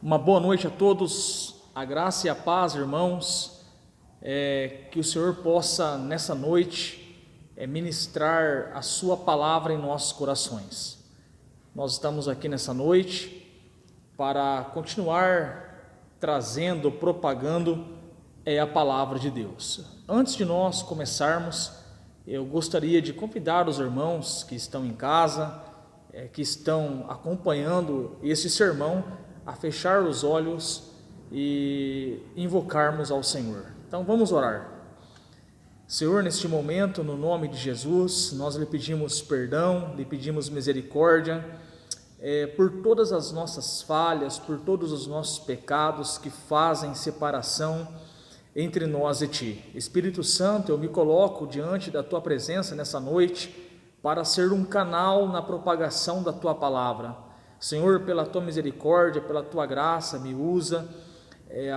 Uma boa noite a todos, a graça e a paz, irmãos, que o Senhor possa nessa noite ministrar a sua palavra em nossos corações. Nós estamos aqui nessa noite para continuar trazendo, propagando a palavra de Deus. Antes de nós começarmos, eu gostaria de convidar os irmãos que estão em casa, que estão acompanhando esse sermão, a fechar os olhos e invocarmos ao Senhor. Então vamos orar. Senhor, neste momento, no nome de Jesus, nós lhe pedimos perdão, lhe pedimos misericórdia por todas as nossas falhas, por todos os nossos pecados que fazem separação entre nós e Ti. Espírito Santo, eu me coloco diante da Tua presença nessa noite para ser um canal na propagação da Tua palavra. Senhor, pela Tua misericórdia, pela Tua graça, me usa,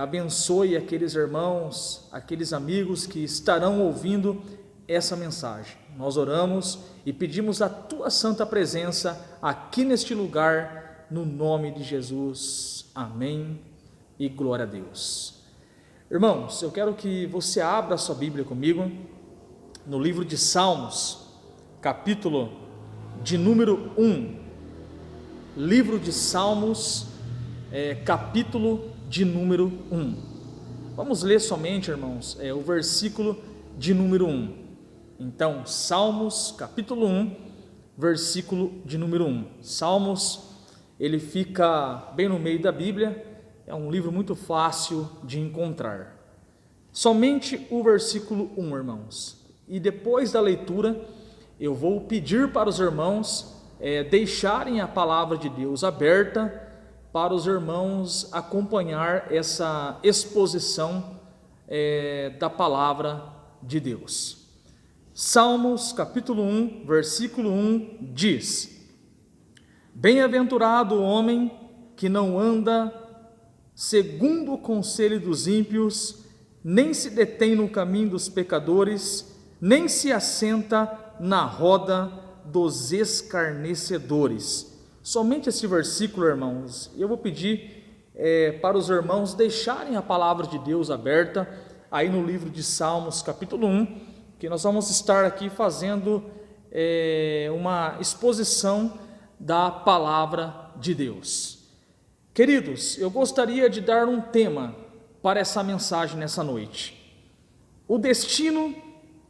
abençoe aqueles irmãos, aqueles amigos que estarão ouvindo essa mensagem. Nós oramos e pedimos a Tua santa presença aqui neste lugar, no nome de Jesus. Amém e glória a Deus. Irmãos, eu quero que você abra a sua Bíblia comigo no livro de Salmos, capítulo de número 1. Livro de Salmos, capítulo de número 1. Vamos ler somente, irmãos, o versículo de número 1. Então, Salmos, capítulo 1, versículo de número 1. Salmos, ele fica bem no meio da Bíblia, é um livro muito fácil de encontrar. Somente o versículo 1, irmãos. E depois da leitura, eu vou pedir para os irmãos deixarem a palavra de Deus aberta para os irmãos acompanhar essa exposição da palavra de Deus. Salmos capítulo 1, versículo 1 diz: Bem-aventurado o homem que não anda segundo o conselho dos ímpios, nem se detém no caminho dos pecadores, nem se assenta na roda dos escarnecedores. Somente esse versículo, irmãos. Eu vou pedir para os irmãos deixarem a palavra de Deus aberta aí no livro de Salmos capítulo 1, que nós vamos estar aqui fazendo uma exposição da palavra de Deus. Queridos, eu gostaria de dar um tema para essa mensagem nessa noite: o destino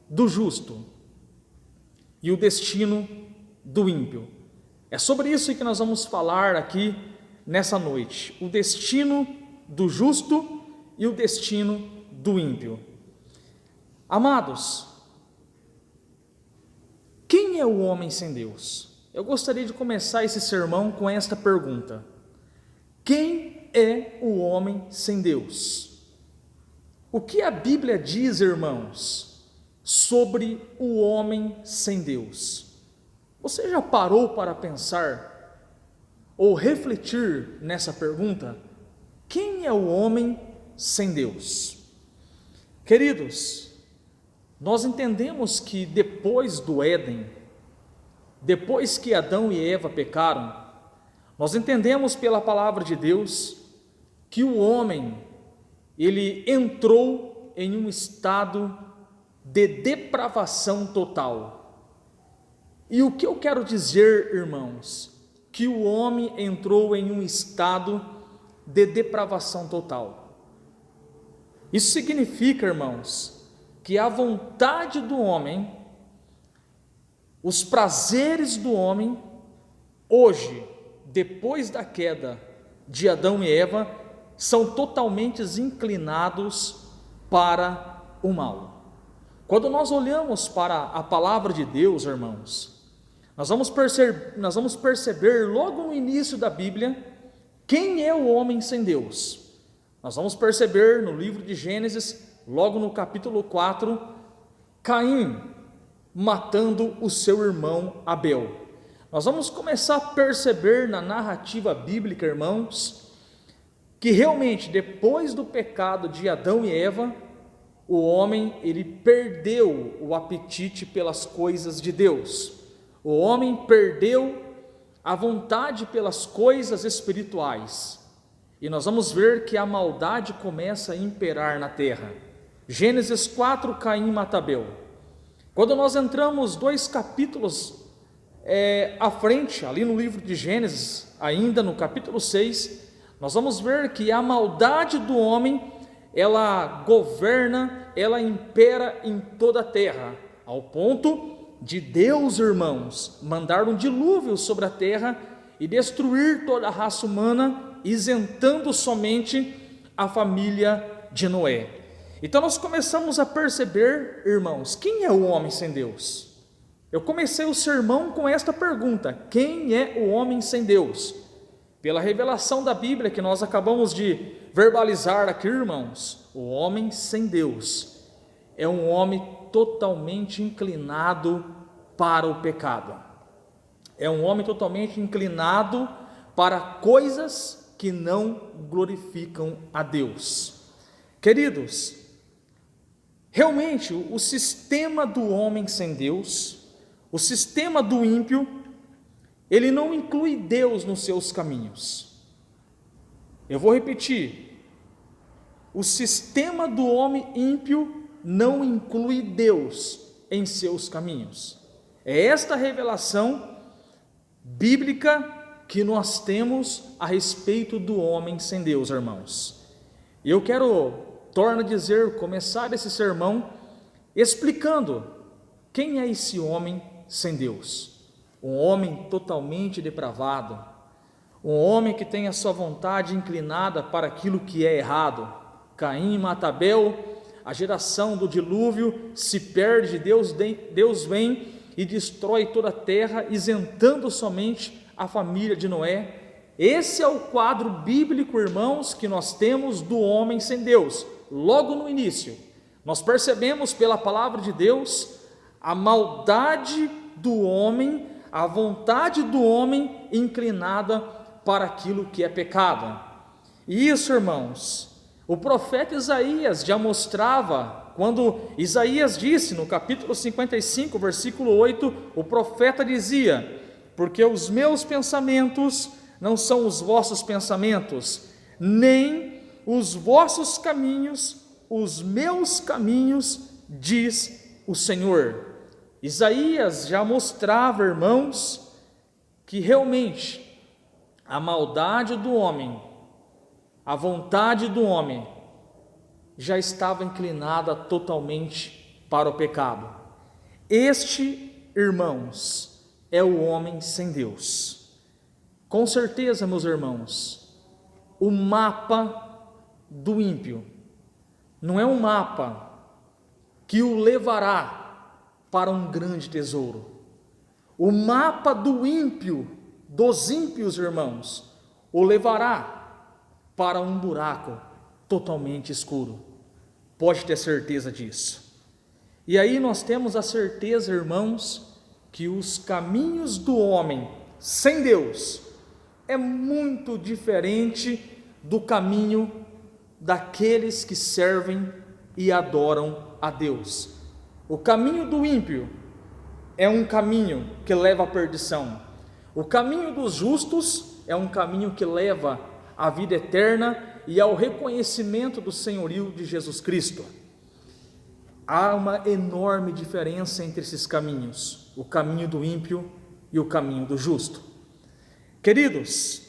do justo e o destino do ímpio. É sobre isso que nós vamos falar aqui nessa noite: o destino do justo e o destino do ímpio. Amados, quem é o homem sem Deus? Eu gostaria de começar esse sermão com esta pergunta: quem é o homem sem Deus? O que a Bíblia diz, irmãos, sobre o homem sem Deus? Você já parou para pensar ou refletir nessa pergunta? Quem é o homem sem Deus? Queridos, nós entendemos que depois do Éden, depois que Adão e Eva pecaram, nós entendemos pela palavra de Deus que o homem, ele entrou em um estado de depravação total. E o que eu quero dizer, irmãos? Que o homem entrou em um estado de depravação total. Isso significa, irmãos, que a vontade do homem, os prazeres do homem, hoje, depois da queda de Adão e Eva, são totalmente inclinados para o mal. Quando nós olhamos para a palavra de Deus, irmãos, nós vamos perceber logo no início da Bíblia quem é o homem sem Deus. Nós vamos perceber no livro de Gênesis, logo no capítulo 4, Caim matando o seu irmão Abel. Nós vamos começar a perceber na narrativa bíblica, irmãos, que realmente depois do pecado de Adão e Eva, o homem ele perdeu o apetite pelas coisas de Deus. O homem perdeu a vontade pelas coisas espirituais. e nós vamos ver que a maldade começa a imperar na terra. Gênesis 4, Caim mata Abel. Quando nós entramos 2 capítulos à frente, ali no livro de Gênesis, ainda no capítulo 6, nós vamos ver que a maldade do homem, ela governa, ela impera em toda a terra, ao ponto de Deus, irmãos, mandar um dilúvio sobre a terra e destruir toda a raça humana, isentando somente a família de Noé. Então nós começamos a perceber, irmãos, quem é o homem sem Deus? Eu comecei o sermão com esta pergunta: quem é o homem sem Deus? Pela revelação da Bíblia que nós acabamos de verbalizar aqui, irmãos, o homem sem Deus é um homem totalmente inclinado para o pecado. É um homem totalmente inclinado para coisas que não glorificam a Deus. Queridos, realmente o sistema do homem sem Deus, o sistema do ímpio, ele não inclui Deus nos seus caminhos. Eu vou repetir: o sistema do homem ímpio não inclui Deus em seus caminhos. É esta revelação bíblica que nós temos a respeito do homem sem Deus, irmãos. E eu quero, torno a dizer, começar esse sermão explicando quem é esse homem sem Deus. Um homem totalmente depravado, um homem que tem a sua vontade inclinada para aquilo que é errado. Caim mata Abel, a geração do dilúvio se perde, Deus vem e destrói toda a terra, isentando somente a família de Noé. Esse é o quadro bíblico, irmãos, que nós temos do homem sem Deus. Logo no início, nós percebemos pela palavra de Deus a maldade do homem, a vontade do homem inclinada para aquilo que é pecado. E isso, irmãos, o profeta Isaías já mostrava, quando Isaías disse no capítulo 55, versículo 8, o profeta dizia: porque os meus pensamentos não são os vossos pensamentos, nem os vossos caminhos, os meus caminhos, diz o Senhor. Isaías já mostrava, irmãos, que realmente a maldade do homem, a vontade do homem, já estava inclinada totalmente para o pecado. Este, irmãos, é o homem sem Deus. Com certeza, meus irmãos, o mapa do ímpio não é um mapa que o levará para um grande tesouro. O mapa do ímpio, dos ímpios, irmãos, o levará para um buraco totalmente escuro. Pode ter certeza disso. E aí nós temos a certeza, irmãos, que os caminhos do homem sem Deus é muito diferente do caminho daqueles que servem e adoram a Deus. O caminho do ímpio é um caminho que leva à perdição. O caminho dos justos é um caminho que leva à vida eterna e ao reconhecimento do senhorio de Jesus Cristo. Há uma enorme diferença entre esses caminhos, o caminho do ímpio e o caminho do justo. Queridos,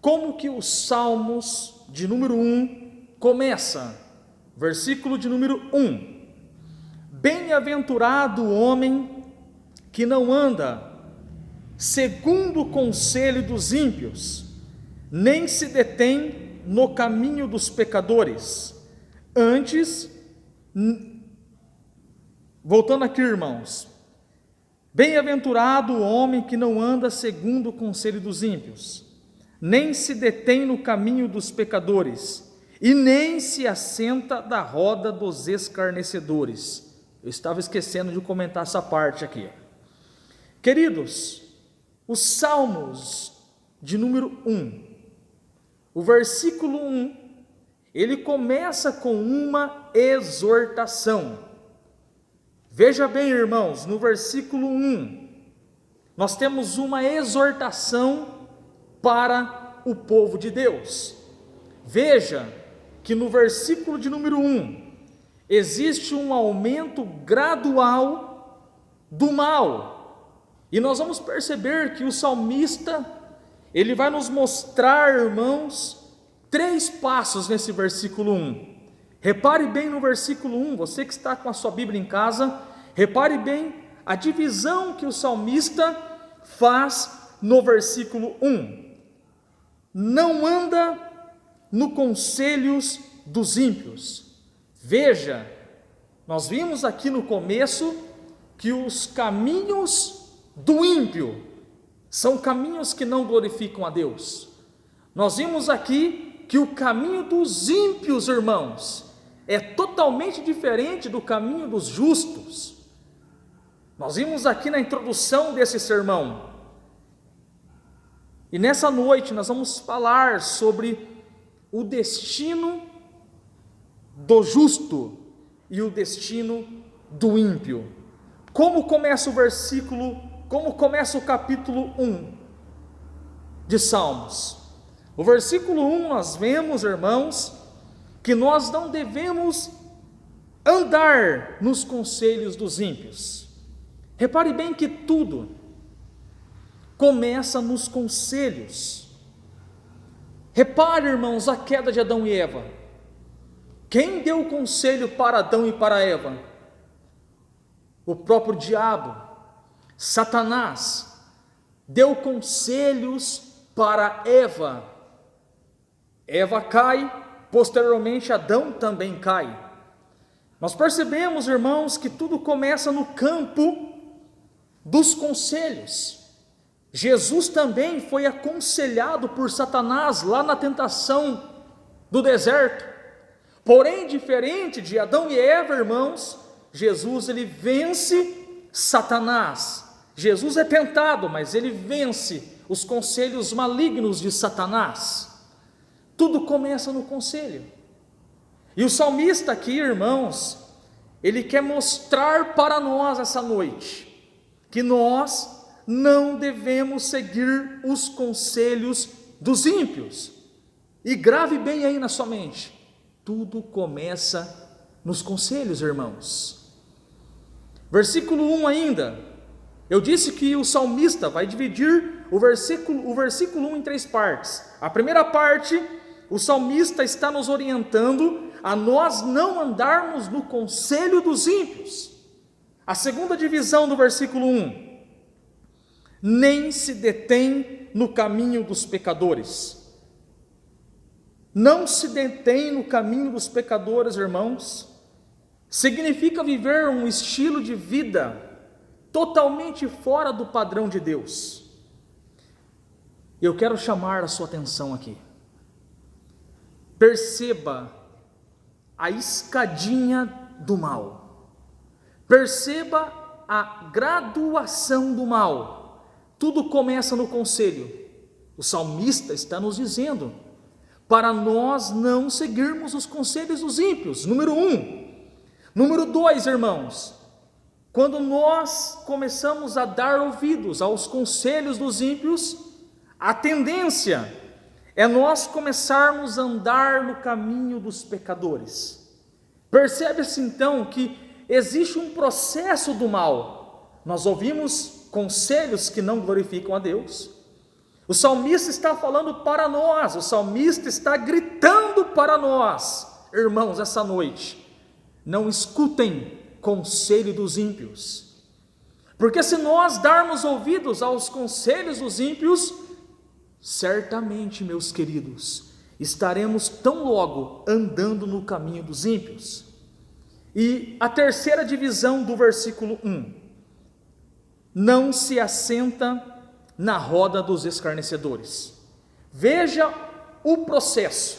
como que os Salmos de número 1 começa? Versículo de número 1: bem-aventurado o homem que não anda segundo o conselho dos ímpios, nem se detém no caminho dos pecadores. Antes, voltando aqui, irmãos, bem-aventurado o homem que não anda segundo o conselho dos ímpios, nem se detém no caminho dos pecadores, e nem se assenta da roda dos escarnecedores. Eu estava esquecendo de comentar essa parte aqui. Queridos, os Salmos de número 1, o versículo 1, ele começa com uma exortação. Veja bem, irmãos, no versículo 1, nós temos uma exortação para o povo de Deus. veja que no versículo de número 1, existe um aumento gradual do mal. E nós vamos perceber que o salmista, ele vai nos mostrar, irmãos, 3 passos nesse versículo 1. Repare bem no versículo 1, você que está com a sua Bíblia em casa, repare bem a divisão que o salmista faz no versículo 1. Não anda no conselhos dos ímpios. Veja, nós vimos aqui no começo que os caminhos do ímpio são caminhos que não glorificam a Deus. Nós vimos aqui que o caminho dos ímpios, irmãos, é totalmente diferente do caminho dos justos. Nós vimos aqui na introdução desse sermão. E nessa noite nós vamos falar sobre o destino do justo e o destino do ímpio. Como começa o versículo, como começa o capítulo 1 de Salmos? O versículo 1 nós vemos, irmãos, que nós não devemos andar nos conselhos dos ímpios. Repare bem que tudo começa nos conselhos. Repare, irmãos, a queda de Adão e Eva. Quem deu o conselho para Adão e para Eva? O próprio diabo, Satanás, deu conselhos para Eva. Eva cai, posteriormente Adão também cai. Nós percebemos, irmãos, que tudo começa no campo dos conselhos. Jesus também foi aconselhado por Satanás lá na tentação do deserto. Porém, diferente de Adão e Eva, irmãos, Jesus ele vence Satanás. Jesus é tentado, mas ele vence os conselhos malignos de Satanás. Tudo começa no conselho. E o salmista aqui, irmãos, ele quer mostrar para nós essa noite que nós não devemos seguir os conselhos dos ímpios. E grave bem aí na sua mente, tudo começa nos conselhos, irmãos. Versículo 1 ainda, eu disse que o salmista vai dividir o versículo 1 em 3 partes. A primeira parte, o salmista está nos orientando a nós não andarmos no conselho dos ímpios. A segunda divisão do versículo 1, nem se detém no caminho dos pecadores. Não se detém no caminho dos pecadores, irmãos, significa viver um estilo de vida totalmente fora do padrão de Deus. Eu quero chamar a sua atenção aqui. Perceba a escadinha do mal. Perceba a graduação do mal. Tudo começa no conselho. O salmista está nos dizendo para nós não seguirmos os conselhos dos ímpios. Número 1. Número 2, irmãos, quando nós começamos a dar ouvidos aos conselhos dos ímpios, a tendência é nós começarmos a andar no caminho dos pecadores. Percebe-se então que existe um processo do mal. Nós ouvimos conselhos que não glorificam a Deus. O salmista está falando para nós, o salmista está gritando para nós, irmãos, essa noite, não escutem conselho dos ímpios, porque se nós darmos ouvidos aos conselhos dos ímpios, certamente, meus queridos, estaremos tão logo andando no caminho dos ímpios. E a terceira divisão do versículo 1, não se assenta na roda dos escarnecedores. Veja o processo,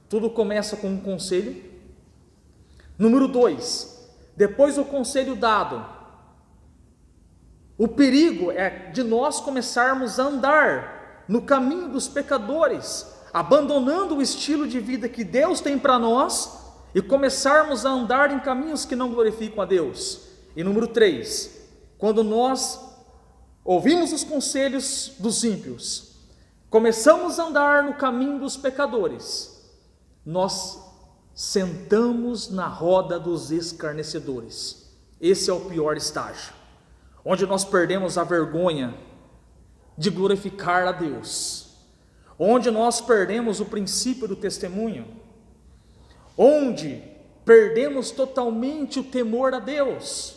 tudo começa com um conselho. Número 2, depois do conselho dado, o perigo é de nós começarmos a andar no caminho dos pecadores, abandonando o estilo de vida que Deus tem para nós e começarmos a andar em caminhos que não glorificam a Deus. E número 3, quando nós ouvimos os conselhos dos ímpios, começamos a andar no caminho dos pecadores, nós sentamos na roda dos escarnecedores. Esse é o pior estágio, onde nós perdemos a vergonha de glorificar a Deus, onde nós perdemos o princípio do testemunho, onde perdemos totalmente o temor a Deus.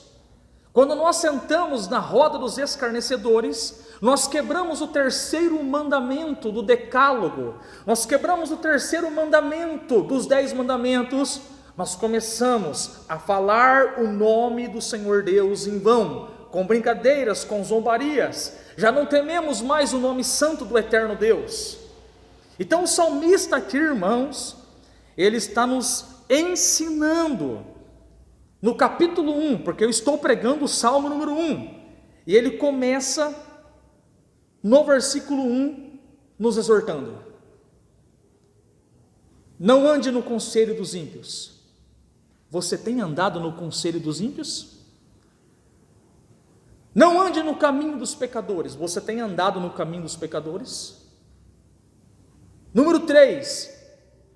Quando nós sentamos na roda dos escarnecedores, nós quebramos o terceiro mandamento do decálogo, nós quebramos o terceiro mandamento dos 10 mandamentos, nós começamos a falar o nome do Senhor Deus em vão, com brincadeiras, com zombarias, já não tememos mais o nome santo do eterno Deus. Então o salmista aqui, irmãos, ele está nos ensinando, no capítulo 1, porque eu estou pregando o Salmo número 1, e ele começa no versículo 1, nos exortando: não ande no conselho dos ímpios. Você tem andado no conselho dos ímpios? Não ande no caminho dos pecadores. Você tem andado no caminho dos pecadores? Número 3,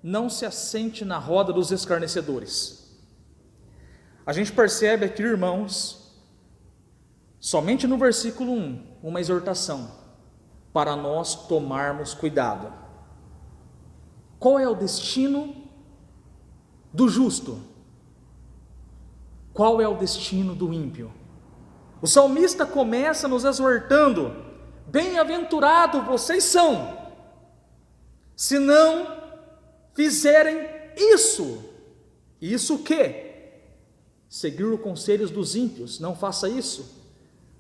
não se assente na roda dos escarnecedores. A gente percebe aqui, irmãos, somente no versículo 1, uma exortação para nós tomarmos cuidado. Qual é o destino do justo? Qual é o destino do ímpio? O salmista começa nos exortando: bem-aventurado vocês são, se não fizerem isso. Isso o quê? Seguir os conselhos dos ímpios, não faça isso.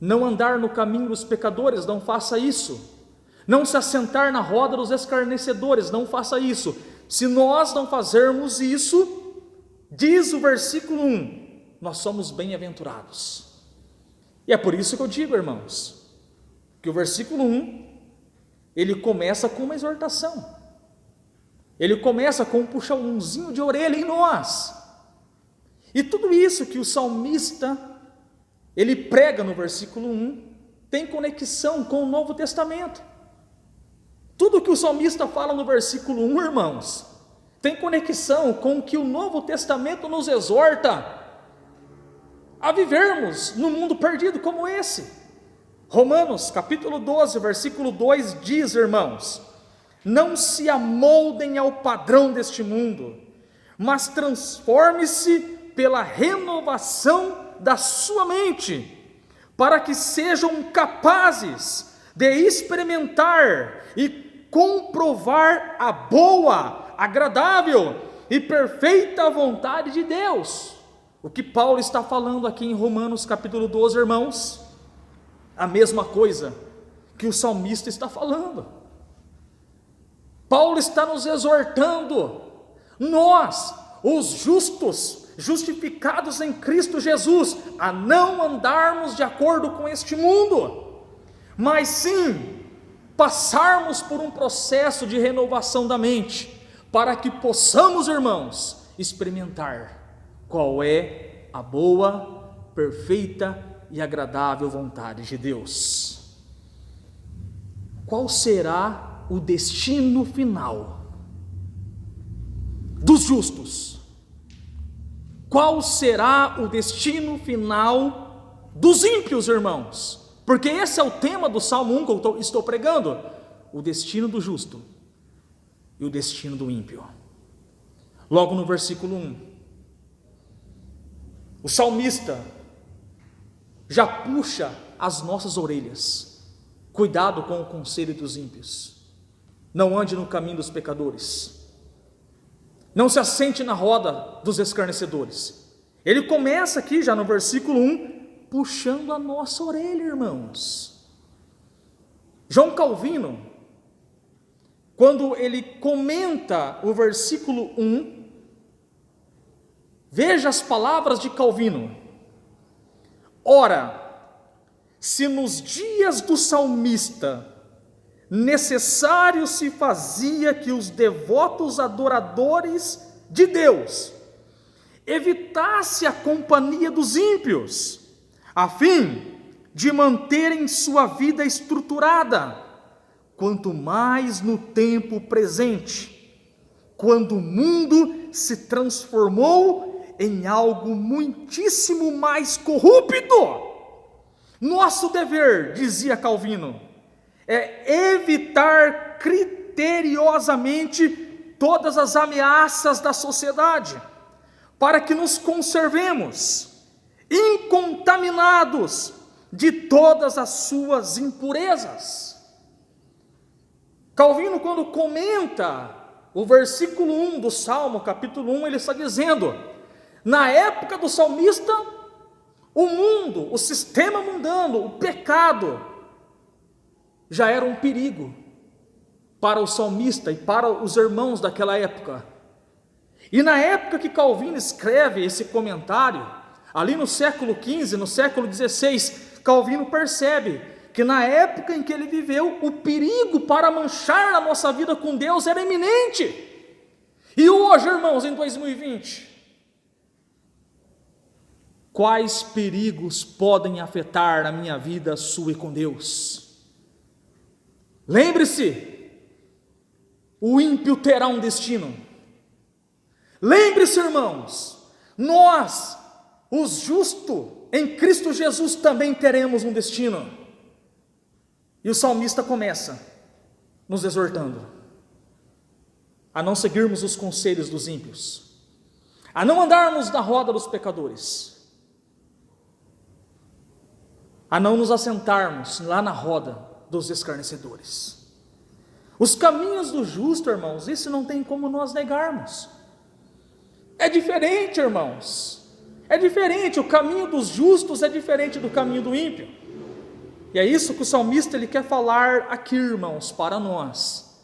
Não andar no caminho dos pecadores, não faça isso. Não se assentar na roda dos escarnecedores, não faça isso. Se nós não fazermos isso, diz o versículo 1, nós somos bem-aventurados. E é por isso que eu digo, irmãos, que o versículo 1, ele começa com uma exortação. Ele começa com um puxãozinho de orelha em nós. E tudo isso que o salmista, ele prega no versículo 1, tem conexão com o Novo Testamento. Tudo que o salmista fala no versículo 1, irmãos, tem conexão com o que o Novo Testamento nos exorta a vivermos num mundo perdido como esse. Romanos capítulo 12, versículo 2 diz, irmãos: não se amoldem ao padrão deste mundo, mas transforme-se pela renovação da sua mente, para que sejam capazes de experimentar e comprovar a boa, agradável e perfeita vontade de Deus. O que Paulo está falando aqui em Romanos capítulo 12, irmãos, a mesma coisa que o salmista está falando. Paulo está nos exortando, nós, os justos, justificados em Cristo Jesus, a não andarmos de acordo com este mundo, mas sim passarmos por um processo de renovação da mente, para que possamos, irmãos, experimentar qual é a boa, perfeita e agradável vontade de Deus. Qual será o destino final dos justos? Qual será o destino final dos ímpios, irmãos? Porque esse é o tema do Salmo 1 que eu estou pregando: o destino do justo e o destino do ímpio. Logo no versículo 1, o salmista já puxa as nossas orelhas: cuidado com o conselho dos ímpios, não ande no caminho dos pecadores, não se assente na roda dos escarnecedores. Ele começa aqui já no versículo 1, puxando a nossa orelha, irmãos. João Calvino, quando ele comenta o versículo 1, veja as palavras de Calvino: ora, se nos dias do salmista necessário se fazia que os devotos adoradores de Deus evitasse a companhia dos ímpios, a fim de manterem sua vida estruturada, quanto mais no tempo presente, quando o mundo se transformou em algo muitíssimo mais corrupto. Nosso dever, dizia Calvino, é evitar criteriosamente todas as ameaças da sociedade, para que nos conservemos incontaminados de todas as suas impurezas. Calvino, quando comenta o versículo 1 do Salmo, capítulo 1, ele está dizendo: na época do salmista, o mundo, o sistema mundano, o pecado, já era um perigo para o salmista e para os irmãos daquela época. E na época que Calvino escreve esse comentário, ali no século XV, no século XVI, Calvino percebe que na época em que ele viveu, o perigo para manchar a nossa vida com Deus era iminente. E hoje, irmãos, em 2020, quais perigos podem afetar a minha vida, a sua e com Deus? Lembre-se, o ímpio terá um destino. Lembre-se, irmãos, nós, os justos, em Cristo Jesus também teremos um destino. E o salmista começa nos exortando a não seguirmos os conselhos dos ímpios, a não andarmos na roda dos pecadores, a não nos assentarmos lá na roda dos escarnecedores. Os caminhos do justo, irmãos, isso não tem como nós negarmos. É diferente, irmãos, é diferente, o caminho dos justos é diferente do caminho do ímpio. E é isso que o salmista ele quer falar aqui, irmãos, para nós.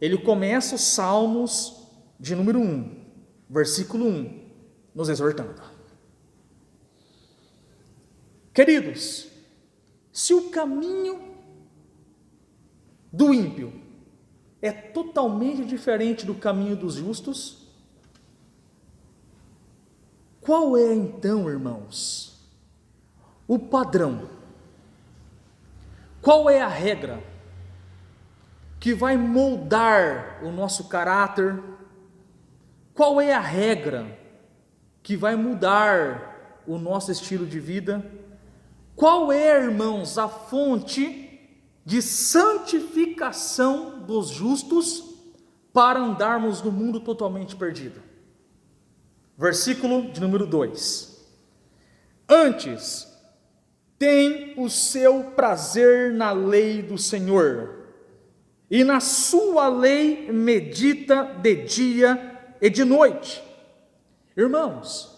Ele começa os Salmos de número 1, versículo 1, nos exortando. Queridos, se o caminho do ímpio é totalmente diferente do caminho dos justos, qual é então, irmãos, o padrão? Qual é a regra que vai moldar o nosso caráter? Qual é a regra que vai mudar o nosso estilo de vida? Qual é, irmãos, a fonte de santificação dos justos para andarmos no mundo totalmente perdido? Versículo de número 2. Antes, tem o seu prazer na lei do Senhor, e na sua lei medita de dia e de noite. Irmãos,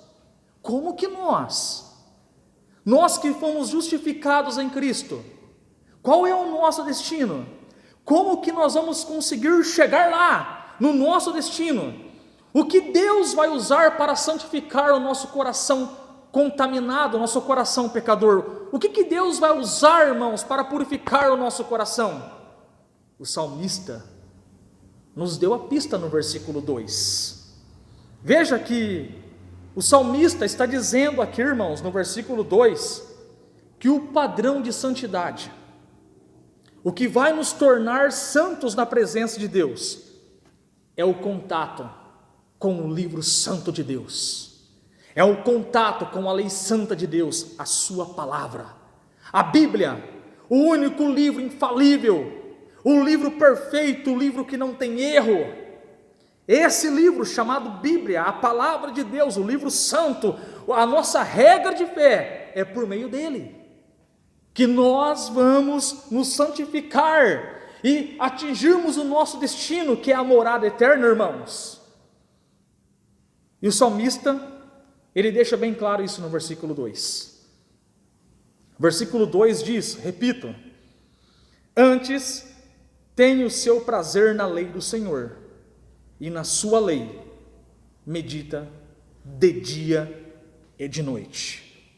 como que nós que fomos justificados em Cristo, qual é o nosso destino? Como que nós vamos conseguir chegar lá, no nosso destino? O que Deus vai usar para santificar o nosso coração contaminado, nosso coração pecador? O que Deus vai usar, irmãos, para purificar o nosso coração? O salmista nos deu a pista no versículo 2. Veja que o salmista está dizendo aqui, irmãos, no versículo 2, que o padrão de santidade, o que vai nos tornar santos na presença de Deus, é o contato com o livro santo de Deus. É o contato com a lei santa de Deus, a sua palavra. A Bíblia, o único livro infalível, o livro perfeito, o livro que não tem erro. Esse livro chamado Bíblia, a palavra de Deus, o livro santo, a nossa regra de fé, é por meio dele que nós vamos nos santificar e atingirmos o nosso destino, que é a morada eterna, irmãos. E o salmista, ele deixa bem claro isso no versículo 2. Versículo 2 diz, repito: antes tem o seu prazer na lei do Senhor, e na sua lei medita de dia e de noite.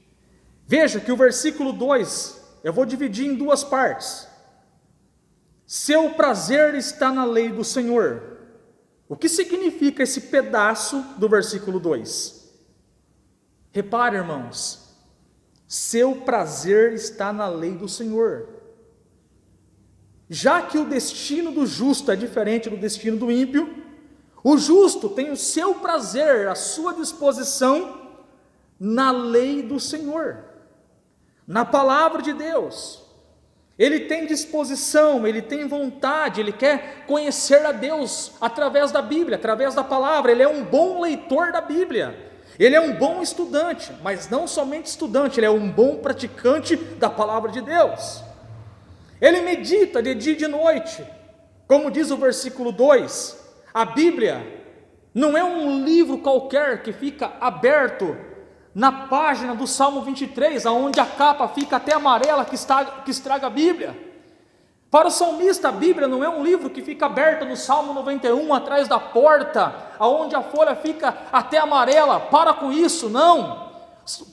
Veja que o versículo 2, eu vou dividir em duas partes. Seu prazer está na lei do Senhor. O que significa esse pedaço do versículo 2? Repare, irmãos, seu prazer está na lei do Senhor. Já que o destino do justo é diferente do destino do ímpio, O justo tem o seu prazer, a sua disposição na lei do Senhor, na palavra de Deus. Ele tem disposição, ele tem vontade, ele quer conhecer a Deus através da Bíblia, através da palavra. Ele é um bom leitor da Bíblia, ele é um bom estudante, mas não somente estudante, ele é um bom praticante da palavra de Deus. Ele medita de dia e de noite, como diz o versículo 2, a Bíblia não é um livro qualquer que fica aberto na página do Salmo 23, aonde a capa fica até amarela, que estraga a Bíblia. Para o salmista, a Bíblia não é um livro que fica aberto no Salmo 91, atrás da porta, aonde a folha fica até amarela. Para com isso, não.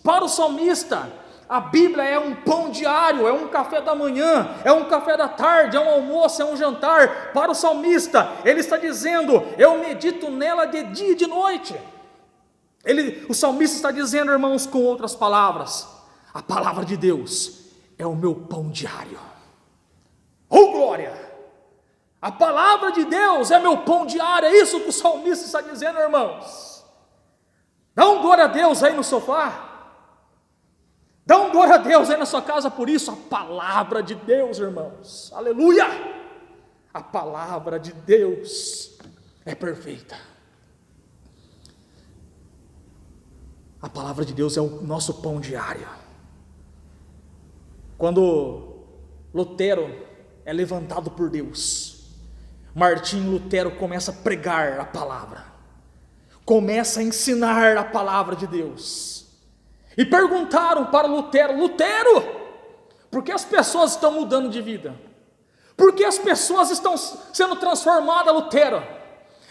Para o salmista, a Bíblia é um pão diário, é um café da manhã, é um café da tarde, é um almoço, é um jantar. Para o salmista, ele está dizendo: eu medito nela de dia e de noite. O salmista está dizendo, irmãos, com outras palavras, a palavra de Deus é o meu pão diário. Oh glória! A palavra de Deus é meu pão diário. É isso que o salmista está dizendo, irmãos. Dá um glória a Deus aí no sofá. Dá um glória a Deus aí na sua casa por isso. A palavra de Deus, irmãos, aleluia! A palavra de Deus é perfeita. A palavra de Deus é o nosso pão diário. Quando Lutero é levantado por Deus, Martinho Lutero começa a pregar a palavra, começa a ensinar a palavra de Deus. E perguntaram para Lutero: Lutero, por que as pessoas estão mudando de vida? Por que as pessoas estão sendo transformadas, Lutero?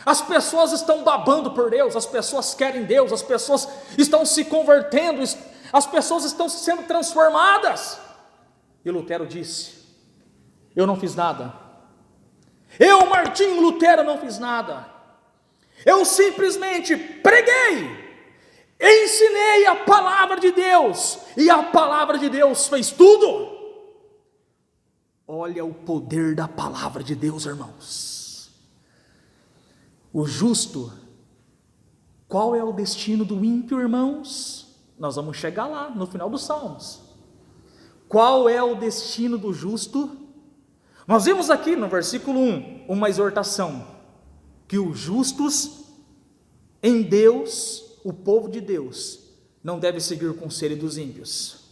As pessoas estão babando por Deus, as pessoas querem Deus, as pessoas estão se convertendo, as pessoas estão sendo transformadas. E Lutero disse: eu não fiz nada. Eu, Martinho Lutero, não fiz nada. Eu simplesmente preguei, ensinei a palavra de Deus, e a palavra de Deus fez tudo. Olha o poder da palavra de Deus, irmãos. O justo, qual é o destino do ímpio, irmãos? Nós vamos chegar lá no final dos Salmos. Qual é o destino do justo? Nós vimos aqui no versículo 1 uma exortação, que os justos em Deus, o povo de Deus, não deve seguir o conselho dos ímpios.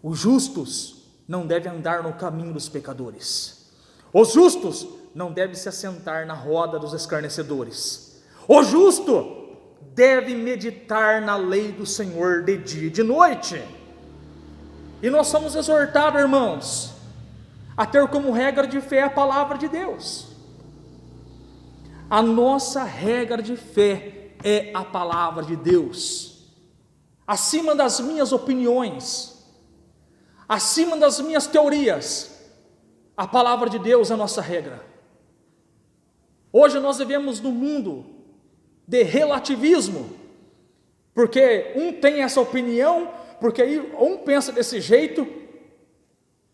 Os justos não devem andar no caminho dos pecadores. Os justos não devem se assentar na roda dos escarnecedores. O justo deve meditar na lei do Senhor de dia e de noite. E nós somos exortados, irmãos, a ter como regra de fé a palavra de Deus. A nossa regra de fé é a palavra de Deus. Acima das minhas opiniões, acima das minhas teorias, a palavra de Deus é a nossa regra. Hoje nós vivemos num mundo de relativismo, porque um tem essa opinião, porque aí um pensa desse jeito.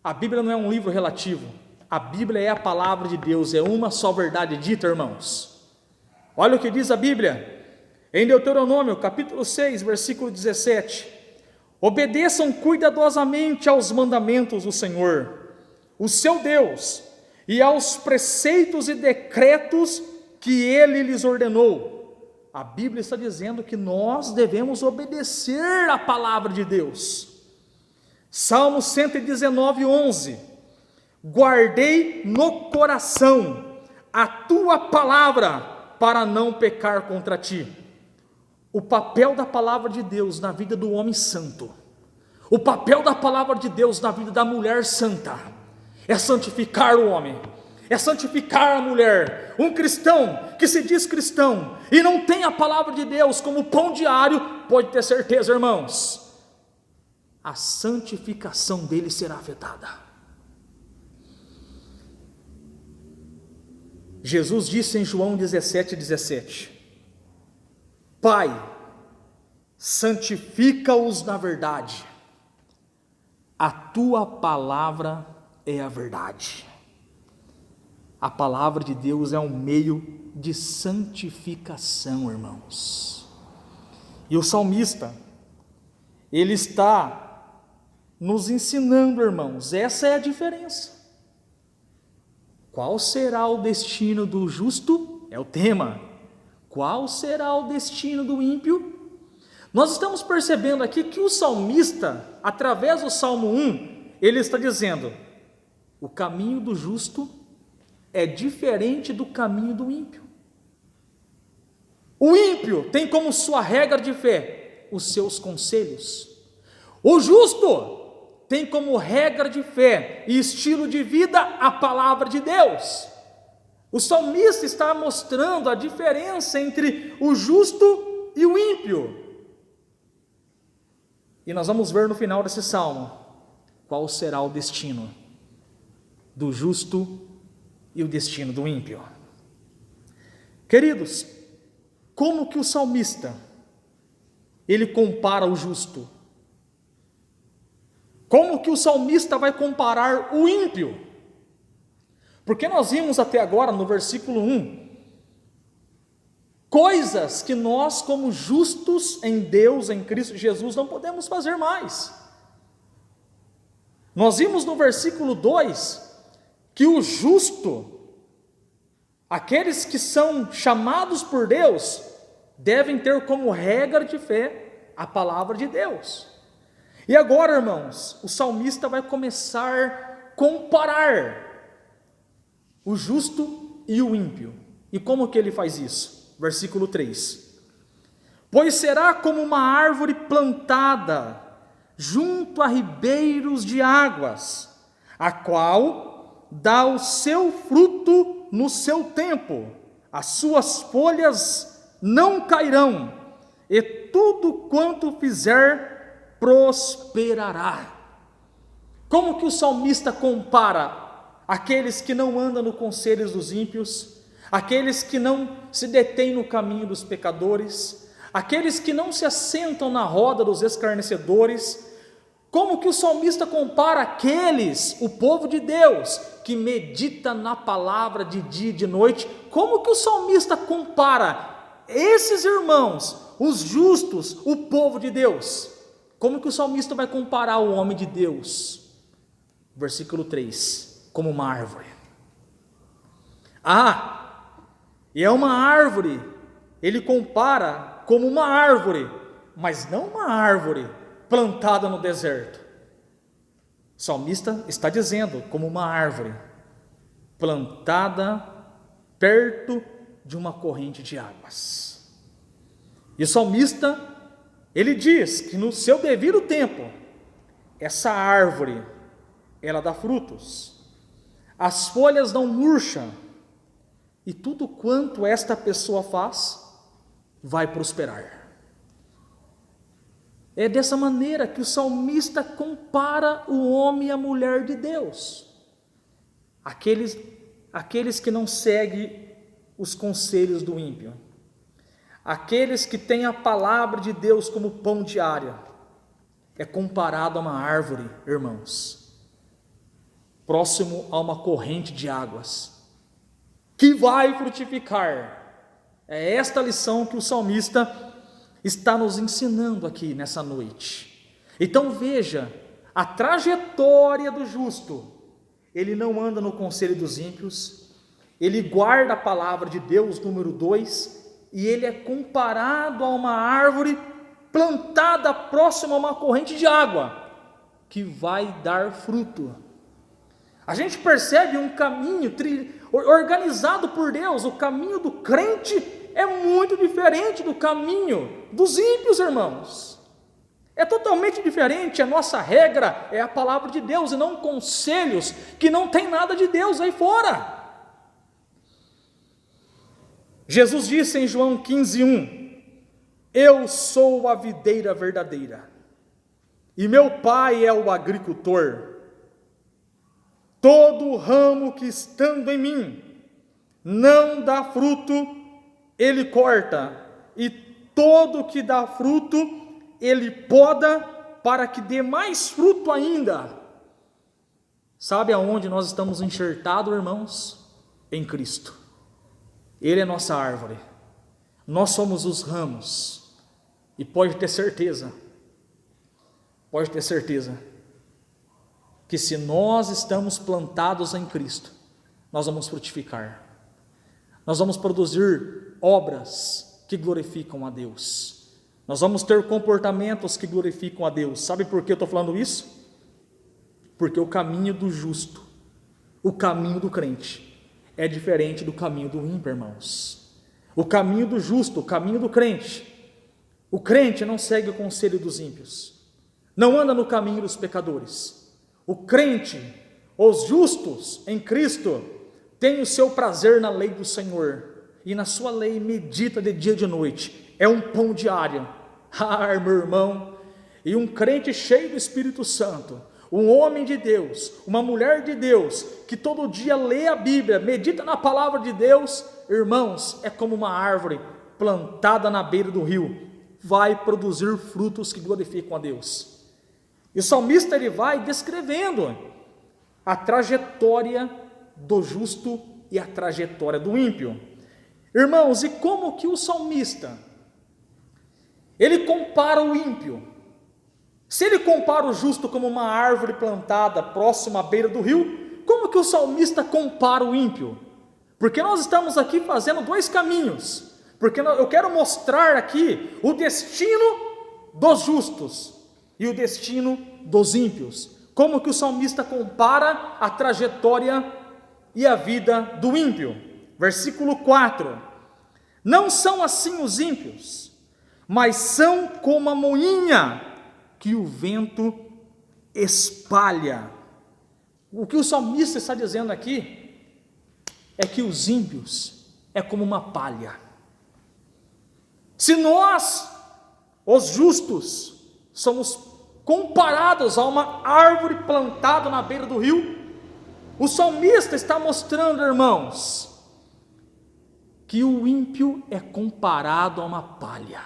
A Bíblia não é um livro relativo, a Bíblia é a palavra de Deus, é uma só verdade dita, irmãos. Olha o que diz a Bíblia, em Deuteronômio, capítulo 6, versículo 17, obedeçam cuidadosamente aos mandamentos do Senhor, o seu Deus, e aos preceitos e decretos que Ele lhes ordenou. A Bíblia está dizendo que nós devemos obedecer à palavra de Deus. Salmo 119, 11, guardei no coração a tua palavra, para não pecar contra ti. O papel da palavra de Deus na vida do homem santo, o papel da palavra de Deus na vida da mulher santa, é santificar o homem, é santificar a mulher. Um cristão que se diz cristão e não tem a palavra de Deus como pão diário, pode ter certeza, irmãos, a santificação dele será afetada. Jesus disse em João 17:17, Pai, santifica-os na verdade, a tua palavra é a verdade. A palavra de Deus é um meio de santificação, irmãos. E o salmista, ele está nos ensinando, irmãos, essa é a diferença. Qual será o destino do justo? É o tema. Qual será o destino do ímpio? Nós estamos percebendo aqui que o salmista, através do Salmo 1, ele está dizendo: o caminho do justo é diferente do caminho do ímpio. O ímpio tem como sua regra de fé os seus conselhos. O justo tem como regra de fé e estilo de vida a palavra de Deus. O salmista está mostrando a diferença entre o justo e o ímpio. E nós vamos ver no final desse salmo qual será o destino do justo e o destino do ímpio. Queridos, como que o salmista ele compara o justo? Como que o salmista vai comparar o ímpio? Porque nós vimos até agora no versículo 1 coisas que nós, como justos em Deus, em Cristo Jesus, não podemos fazer mais. Nós vimos no versículo 2 que o justo, aqueles que são chamados por Deus, devem ter como regra de fé a palavra de Deus. E agora, irmãos, o salmista vai começar a comparar o justo e o ímpio. E como que ele faz isso? Versículo 3: pois será como uma árvore plantada junto a ribeiros de águas, a qual dá o seu fruto no seu tempo, as suas folhas não cairão, e tudo quanto fizer prosperará. Como que o salmista compara aqueles que não andam no conselho dos ímpios, aqueles que não se detêm no caminho dos pecadores, aqueles que não se assentam na roda dos escarnecedores? Como que o salmista compara aqueles, o povo de Deus, que medita na palavra de dia e de noite? Como que o salmista compara esses irmãos, os justos, o povo de Deus? Como que o salmista vai comparar o homem de Deus? Versículo 3, como uma árvore. E é uma árvore, ele compara como uma árvore, mas não uma árvore plantada no deserto. O salmista está dizendo como uma árvore plantada perto de uma corrente de águas. E o salmista, ele diz que no seu devido tempo, essa árvore, ela dá frutos, as folhas não murcham, e tudo quanto esta pessoa faz, vai prosperar. É dessa maneira que o salmista compara o homem e a mulher de Deus. Aqueles que não seguem os conselhos do ímpio. Aqueles que têm a palavra de Deus como pão diário. É comparado a uma árvore, irmãos, próximo a uma corrente de águas, que vai frutificar. É esta lição que o salmista está nos ensinando aqui nessa noite. Então veja, a trajetória do justo: ele não anda no conselho dos ímpios, ele guarda a palavra de Deus, número 2, e ele é comparado a uma árvore plantada próxima a uma corrente de água, que vai dar fruto. A gente percebe um caminho organizado por Deus. O caminho do crente é muito diferente do caminho dos ímpios, irmãos. É totalmente diferente. A nossa regra é a palavra de Deus e não conselhos que não tem nada de Deus aí fora. Jesus disse em João 15:1: eu sou a videira verdadeira e meu Pai é o agricultor. Todo ramo que estando em mim não dá fruto, ele corta, e todo que dá fruto, ele poda, para que dê mais fruto ainda. Sabe aonde nós estamos enxertados, irmãos? em Cristo. Ele é nossa árvore, nós somos os ramos, e pode ter certeza, que se nós estamos plantados em Cristo, nós vamos frutificar, nós vamos produzir obras que glorificam a Deus, nós vamos ter comportamentos que glorificam a Deus. Sabe por que eu estou falando isso? Porque o caminho do justo, o caminho do crente, é diferente do caminho do ímpio, irmãos. O caminho do justo, o caminho do crente, o crente não segue o conselho dos ímpios, não anda no caminho dos pecadores. O crente, os justos em Cristo, tem o seu prazer na lei do Senhor, e na sua lei medita de dia e de noite. É um pão diário. Ah, meu irmão, e um crente cheio do Espírito Santo, um homem de Deus, uma mulher de Deus, que todo dia lê a Bíblia, medita na palavra de Deus, irmãos, é como uma árvore plantada na beira do rio, vai produzir frutos que glorificam a Deus. E o salmista, ele vai descrevendo a trajetória do justo e a trajetória do ímpio. Irmãos, e como que o salmista, ele compara o ímpio? Se ele compara o justo como uma árvore plantada próxima à beira do rio, como que o salmista compara o ímpio? Porque nós estamos aqui fazendo dois caminhos, porque eu quero mostrar aqui o destino dos justos e o destino dos ímpios. Como que o salmista compara a trajetória e a vida do ímpio? Versículo 4: não são assim os ímpios, mas são como a moinha que o vento espalha. O que o salmista está dizendo aqui é que os ímpios é como uma palha. Se nós, os justos, somos comparados a uma árvore plantada na beira do rio, o salmista está mostrando, irmãos, que o ímpio é comparado a uma palha.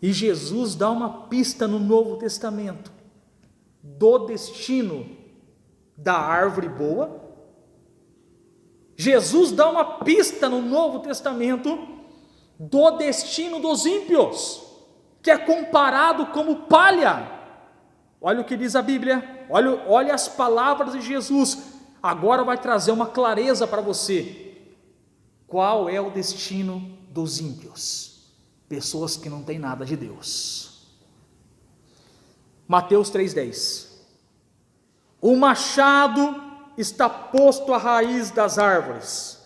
E Jesus dá uma pista no Novo Testamento do destino da árvore boa. Jesus dá uma pista no Novo Testamento do destino dos ímpios, que é comparado como palha. Olha o que diz a Bíblia, olha as palavras de Jesus. Agora vai trazer uma clareza para você. Qual é o destino dos ímpios? Pessoas que não têm nada de Deus. Mateus 3,10: o machado está posto à raiz das árvores,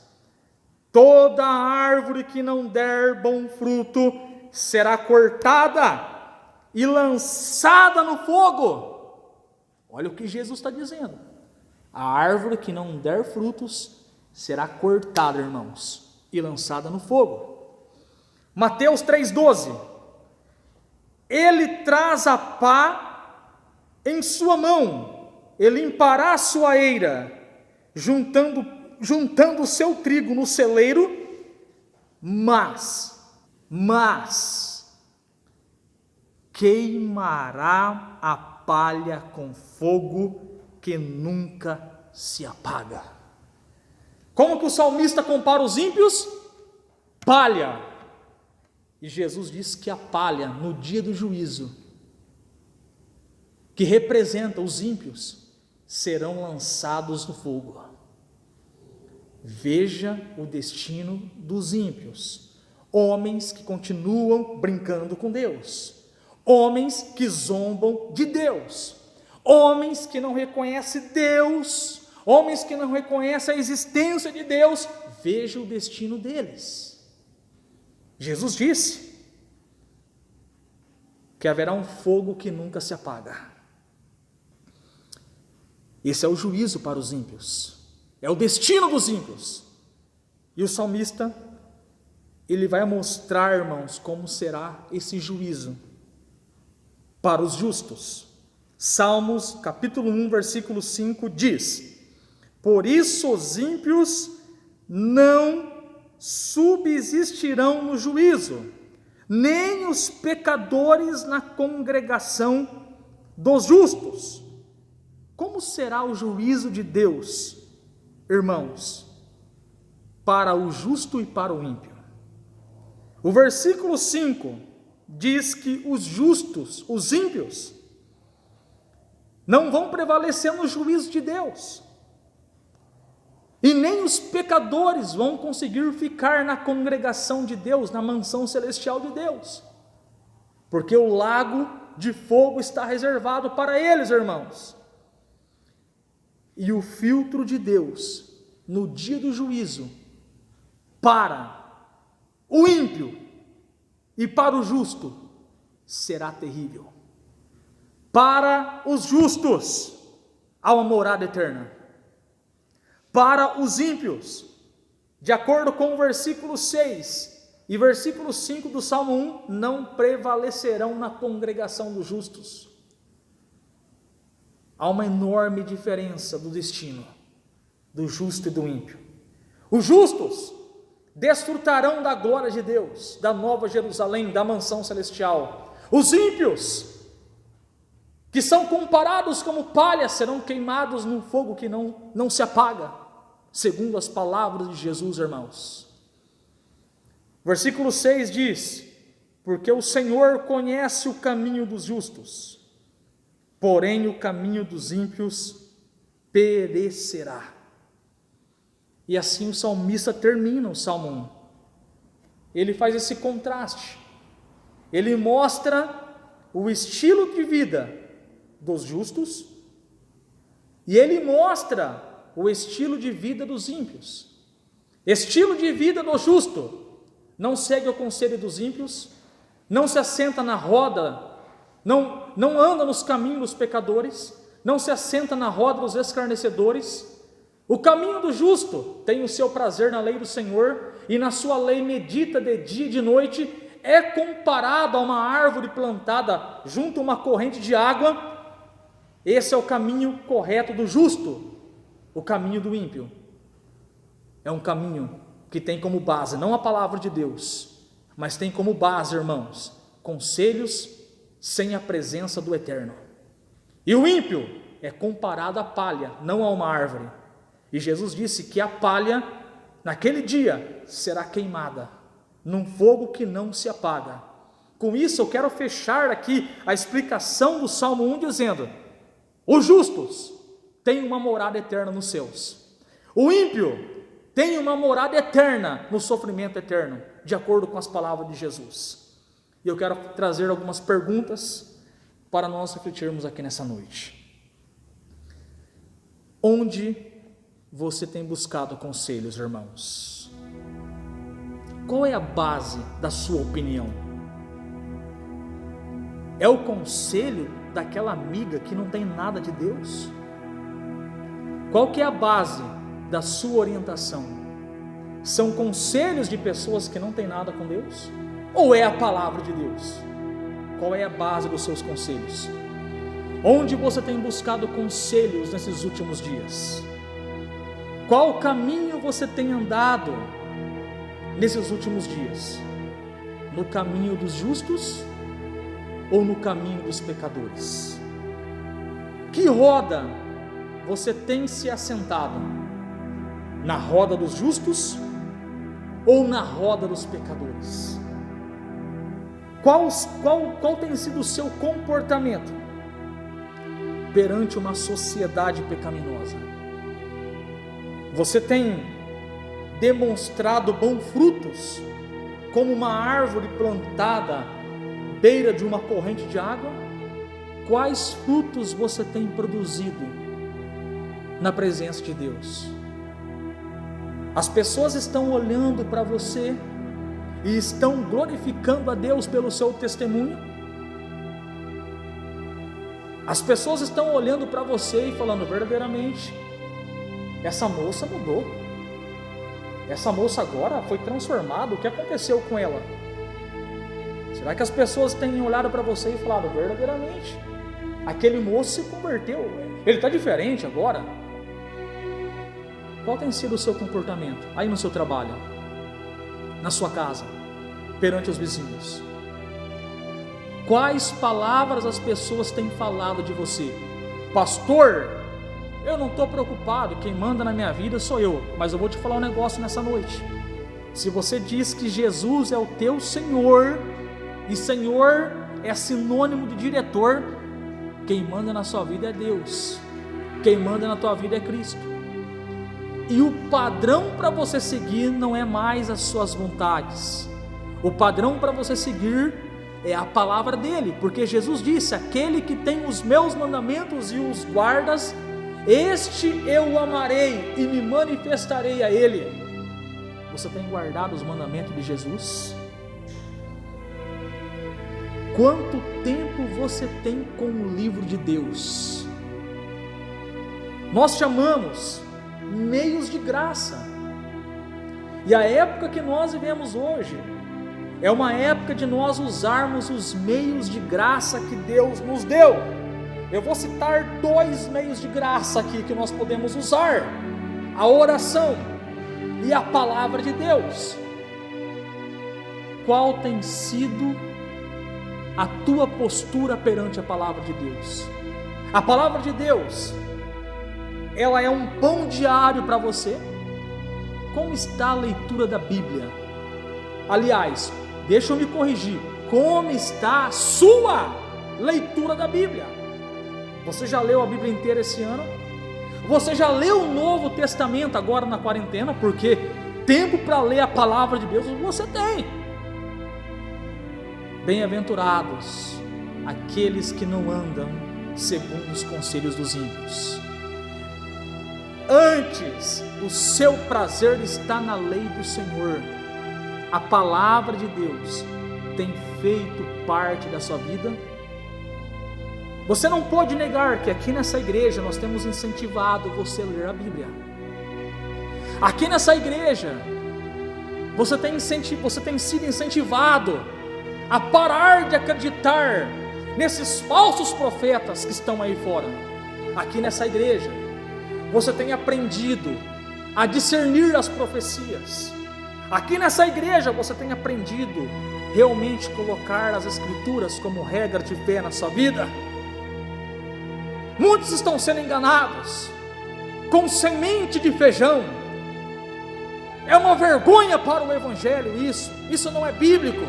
toda árvore que não der bom fruto será cortada e lançada no fogo. Olha o que Jesus está dizendo: a árvore que não der frutos será cortada, irmãos, e lançada no fogo. Mateus 3,12: ele traz a pá em sua mão, ele limpará a sua eira, juntando o seu trigo no celeiro, mas queimará a palha com fogo que nunca se apaga. Como que o salmista compara os ímpios? Palha. E Jesus diz que a palha, no dia do juízo, que representa os ímpios, serão lançados no fogo. Veja o destino dos ímpios: homens que continuam brincando com Deus, homens que zombam de Deus, homens que não reconhecem Deus, homens que não reconhecem a existência de Deus. Veja o destino deles. Jesus disse que haverá um fogo que nunca se apaga. Esse é o juízo para os ímpios, é o destino dos ímpios. E o salmista, ele vai mostrar, irmãos, como será esse juízo para os justos. Salmos capítulo 1, versículo 5 diz: por isso os ímpios não subsistirão no juízo, nem os pecadores na congregação dos justos. Como será o juízo de Deus? irmãos, para o justo e para o ímpio. O versículo 5 diz que os justos, os ímpios, não vão prevalecer no juízo de Deus, e nem os pecadores vão conseguir ficar na congregação de Deus, na mansão celestial de Deus, porque o lago de fogo está reservado para eles, irmãos. E o filtro de Deus, no dia do juízo, para o ímpio e para o justo, será terrível. Para os justos, há uma morada eterna. Para os ímpios, de acordo com o versículo 6 e versículo 5 do Salmo 1, não prevalecerão na congregação dos justos. Há uma enorme diferença do destino do justo e do ímpio. Os justos desfrutarão da glória de Deus, da nova Jerusalém, da mansão celestial. Os ímpios, que são comparados como palha, serão queimados num fogo que não se apaga, segundo as palavras de Jesus, irmãos. Versículo 6 diz: porque o Senhor conhece o caminho dos justos, porém o caminho dos ímpios perecerá. E assim o salmista termina o Salmo 1. Ele faz esse contraste. Ele mostra o estilo de vida dos justos e ele mostra o estilo de vida dos ímpios. Estilo de vida do justo: não segue o conselho dos ímpios, não se assenta na roda, não anda nos caminhos dos pecadores, não se assenta na roda dos escarnecedores. O caminho do justo tem o seu prazer na lei do Senhor, e na sua lei medita de dia e de noite. É comparado a uma árvore plantada junto a uma corrente de água. Esse é o caminho correto do justo. O caminho do ímpio é um caminho que tem como base não a palavra de Deus, mas tem como base, irmãos, conselhos sem a presença do Eterno. E o ímpio é comparado à palha, não a uma árvore. E Jesus disse que a palha, naquele dia, será queimada num fogo que não se apaga. Com isso eu quero fechar aqui a explicação do Salmo 1 dizendo: os justos têm uma morada eterna nos céus. O ímpio tem uma morada eterna no sofrimento eterno, de acordo com as palavras de Jesus. E eu quero trazer algumas perguntas para nós refletirmos aqui nessa noite. Onde você tem buscado conselhos, irmãos? Qual é a base da sua opinião? É o conselho daquela amiga que não tem nada de Deus? Qual que é a base da sua orientação? São conselhos de pessoas que não têm nada com Deus? Ou é a palavra de Deus? Qual é a base dos seus conselhos? Onde você tem buscado conselhos nesses últimos dias? Qual caminho você tem andado nesses últimos dias? No caminho dos justos ou no caminho dos pecadores? Que roda você tem se assentado? Na roda dos justos ou na roda dos pecadores? Qual tem sido o seu comportamento perante uma sociedade pecaminosa? Você tem demonstrado bons frutos, como uma árvore plantada à beira de uma corrente de água? Quais frutos você tem produzido na presença de Deus? As pessoas estão olhando para você e estão glorificando a Deus pelo seu testemunho? As pessoas estão olhando para você e falando: verdadeiramente, essa moça mudou, essa moça agora foi transformada, o que aconteceu com ela? Será que as pessoas têm olhado para você e falado: verdadeiramente, aquele moço se converteu, ele está diferente agora? Qual tem sido o seu comportamento aí no seu trabalho, na sua casa, perante os vizinhos? Quais palavras as pessoas têm falado de você? Pastor, eu não estou preocupado, quem manda na minha vida sou eu. Mas eu vou te falar um negócio nessa noite. Se você diz que Jesus é o teu Senhor, e Senhor é sinônimo de diretor, quem manda na sua vida é Deus, quem manda na tua vida é Cristo. E o padrão para você seguir não é mais as suas vontades, o padrão para você seguir é a palavra dele, porque Jesus disse: aquele que tem os meus mandamentos e os guardas, este eu amarei e me manifestarei a ele. Você tem guardado os mandamentos de Jesus? Quanto tempo você tem com o livro de Deus? Nós chamamos meios de graça, e a época que nós vivemos hoje é uma época de nós usarmos os meios de graça que Deus nos deu. Eu vou citar 2 meios de graça aqui que nós podemos usar: a oração e a palavra de Deus. Qual tem sido a tua postura perante a palavra de Deus? A palavra de Deus, ela é um pão diário para você? Como está a leitura da Bíblia? Aliás, deixa eu me corrigir, como está a sua leitura da Bíblia? Você já leu a Bíblia inteira esse ano? Você já leu o Novo Testamento agora na quarentena? Porque tempo para ler a palavra de Deus você tem. Bem-aventurados aqueles que não andam segundo os conselhos dos ímpios. Antes, o seu prazer está na lei do Senhor. A palavra de Deus tem feito parte da sua vida? Você não pode negar que aqui nessa igreja nós temos incentivado você a ler a Bíblia. Aqui nessa igreja você tem sido incentivado a parar de acreditar nesses falsos profetas que estão aí fora. Aqui nessa igreja você tem aprendido a discernir as profecias. Aqui nessa igreja você tem aprendido realmente colocar as escrituras como regra de fé na sua vida. Muitos estão sendo enganados com semente de feijão. É uma vergonha para o evangelho isso não é bíblico.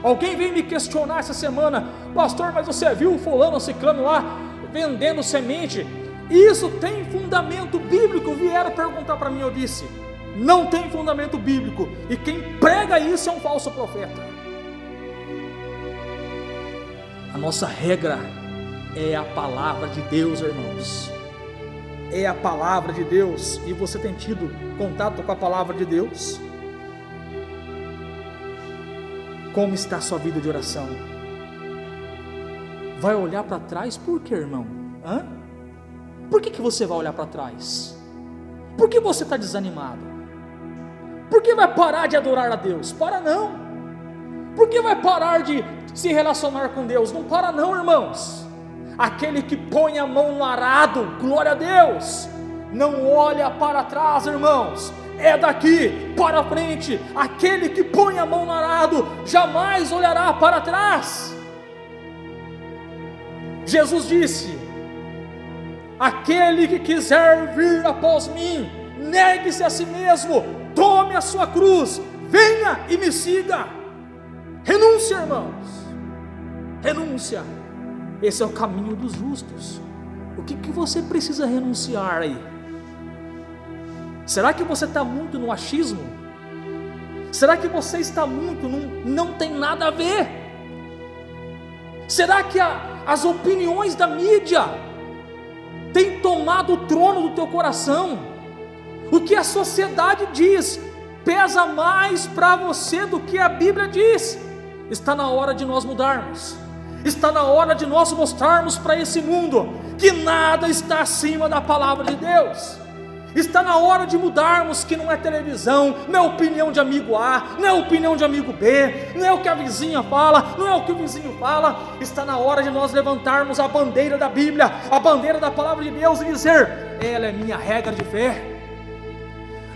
Alguém veio me questionar essa semana: pastor, mas você viu o fulano, ciclano lá vendendo semente? Isso tem fundamento bíblico? Vieram perguntar para mim, eu disse: não tem fundamento bíblico, e quem prega isso é um falso profeta. A nossa regra é a palavra de Deus, irmãos. É a palavra de Deus. E você tem tido contato com a palavra de Deus? Como está a sua vida de oração? Vai olhar para trás por quê, irmão? Por que você vai olhar para trás? Por que você está desanimado? Por que vai parar de adorar a Deus? Para não. Por que vai parar de se relacionar com Deus? Não para não, irmãos. Aquele que põe a mão no arado, glória a Deus, não olha para trás, irmãos, é daqui para frente. Aquele que põe a mão no arado jamais olhará para trás. Jesus disse: aquele que quiser vir após mim, negue-se a si mesmo, tome a sua cruz, venha e me siga. Renúncia, irmãos, renúncia. Esse é o caminho dos justos. O que você precisa renunciar aí? Será que você está muito no achismo? Será que você está muito não tem nada a ver? Será que as opiniões da mídia têm tomado o trono do teu coração? O que a sociedade diz pesa mais para você do que a Bíblia diz? Está na hora de nós mudarmos. Está na hora de nós mostrarmos para esse mundo que nada está acima da palavra de Deus. Está na hora de mudarmos, que não é televisão, não é opinião de amigo A, não é opinião de amigo B, não é o que a vizinha fala, não é o que o vizinho fala. Está na hora de nós levantarmos a bandeira da Bíblia, a bandeira da palavra de Deus, e dizer: ela é minha regra de fé.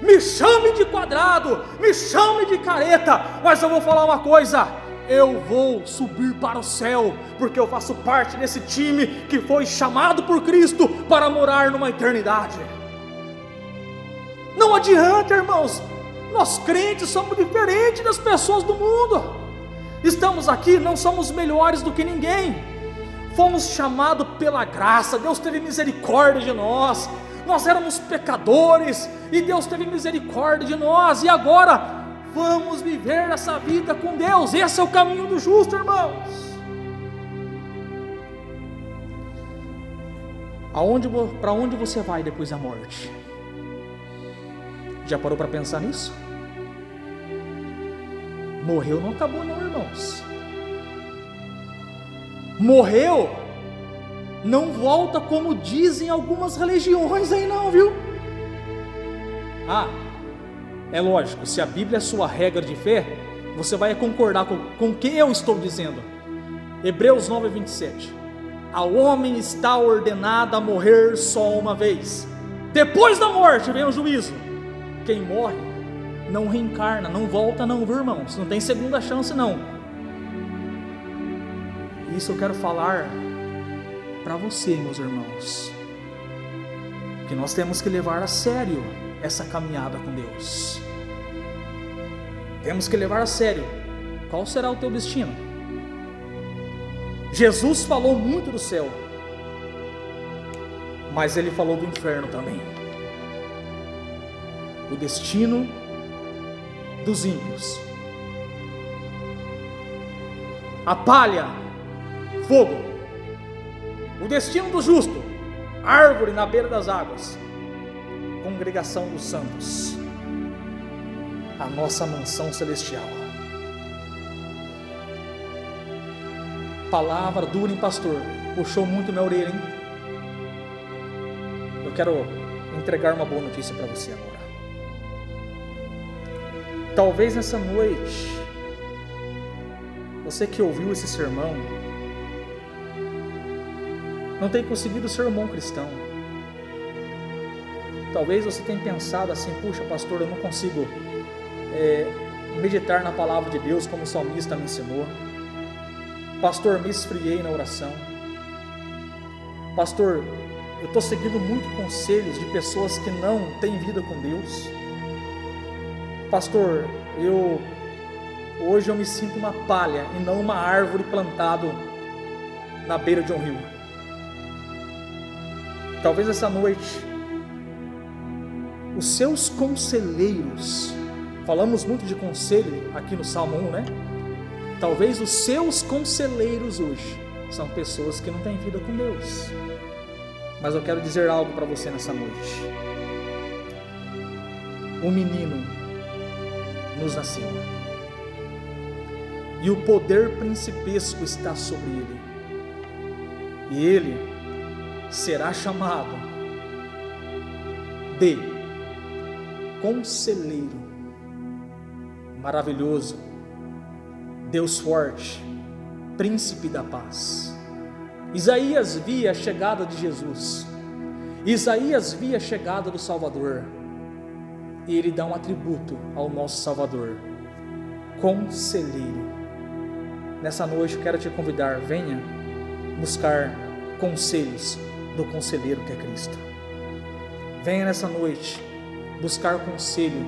Me chame de quadrado, me chame de careta, mas eu vou falar uma coisa: eu vou subir para o céu, porque eu faço parte desse time que foi chamado por Cristo para morar numa eternidade. Não adianta, irmãos, nós crentes somos diferentes das pessoas do mundo. Estamos aqui, não somos melhores do que ninguém, fomos chamados pela graça. Deus teve misericórdia de nós. Nós éramos pecadores e Deus teve misericórdia de nós, e agora vamos viver essa vida com Deus. Esse é o caminho do justo, irmãos. Para onde você vai depois da morte? Já parou para pensar nisso? Morreu não acabou não, irmãos. Morreu não volta como dizem algumas religiões aí não, viu? É lógico, se a Bíblia é sua regra de fé, você vai concordar com o que eu estou dizendo. Hebreus 9:27. Ao homem está ordenado a morrer só uma vez. Depois da morte vem o juízo. Quem morre não reencarna, não volta não, viu, irmãos? Não tem segunda chance não. Isso eu quero falar para você, meus irmãos, que nós temos que levar a sério essa caminhada com Deus. Temos que levar a sério. Qual será o teu destino? Jesus falou muito do céu, mas ele falou do inferno também. O destino dos ímpios: a palha, fogo. O destino do justo: árvore na beira das águas, congregação dos santos, a nossa mansão celestial. Palavra dura, hein, pastor? Puxou muito minha orelha, hein? Eu quero entregar uma boa notícia para você agora. Talvez nessa noite, você que ouviu esse sermão não tenha conseguido ser um bom cristão. Talvez você tenha pensado assim: puxa, pastor, eu não consigo meditar na palavra de Deus como o salmista me ensinou. Pastor, me esfriei na oração. Pastor, eu estou seguindo muito conselhos de pessoas que não têm vida com Deus. Pastor, hoje eu me sinto uma palha e não uma árvore plantada na beira de um rio. Talvez essa noite os seus conselheiros, falamos muito de conselho aqui no Salmo 1, né? Talvez os seus conselheiros hoje são pessoas que não têm vida com Deus. Mas eu quero dizer algo para você nessa noite. Um menino nos nasceu, e o poder principesco está sobre ele, e ele será chamado de Conselheiro, Maravilhoso, Deus Forte, Príncipe da Paz. Isaías via a chegada de Jesus, Isaías via a chegada do Salvador, e ele dá um atributo ao nosso Salvador: Conselheiro. Nessa noite eu quero te convidar, venha buscar conselhos do Conselheiro que é Cristo. Venha nessa noite buscar conselho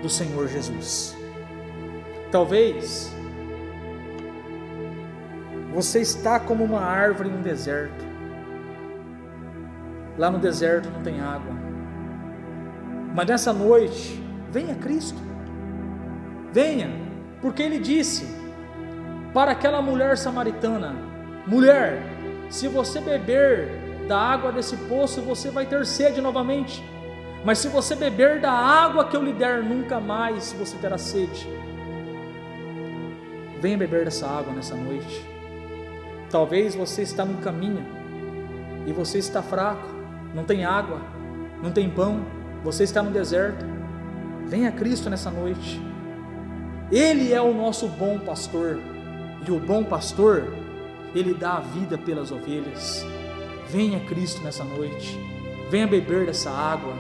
do Senhor Jesus. Talvez você está como uma árvore em um deserto. Lá no deserto não tem água. Mas nessa noite, venha Cristo. Venha, porque Ele disse para aquela mulher samaritana: mulher, se você beber da água desse poço, você vai ter sede novamente. Mas se você beber da água que eu lhe der, nunca mais você terá sede. Venha beber dessa água nessa noite. Talvez você está no caminho e você está fraco, não tem água, não tem pão, você está no deserto. Venha a Cristo nessa noite. Ele é o nosso bom pastor, e o bom pastor, ele dá a vida pelas ovelhas. Venha a Cristo nessa noite. Venha beber dessa água.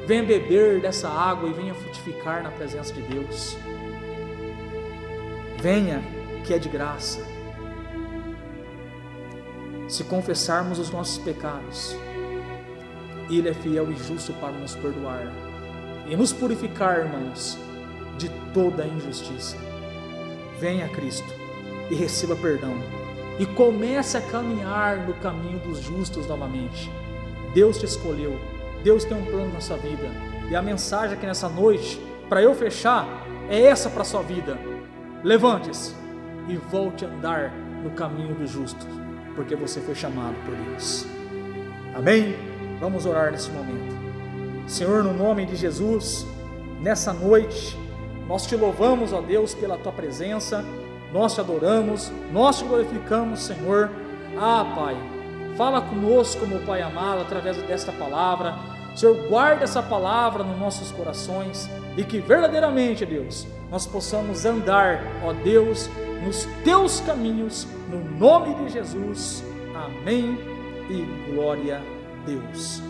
Venha beber dessa água e venha frutificar na presença de Deus. Venha, que é de graça. Se confessarmos os nossos pecados, Ele é fiel e justo para nos perdoar e nos purificar, irmãos, de toda a injustiça. Venha a Cristo e receba perdão e comece a caminhar no caminho dos justos novamente. Deus te escolheu, Deus tem um plano na sua vida, e a mensagem aqui nessa noite, para eu fechar, é essa para a sua vida. Levante-se e volte a andar no caminho dos justos, porque você foi chamado por Deus. Amém? Vamos orar nesse momento. Senhor, no nome de Jesus, nessa noite, nós te louvamos, ó Deus, pela tua presença, nós te adoramos, nós te glorificamos, Senhor. Pai, fala conosco, meu Pai amado, através desta palavra. Senhor, guarda essa palavra nos nossos corações e que verdadeiramente, Deus, nós possamos andar, ó Deus, nos teus caminhos, no nome de Jesus. Amém e glória a Deus.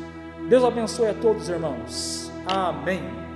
Deus abençoe a todos, irmãos. Amém.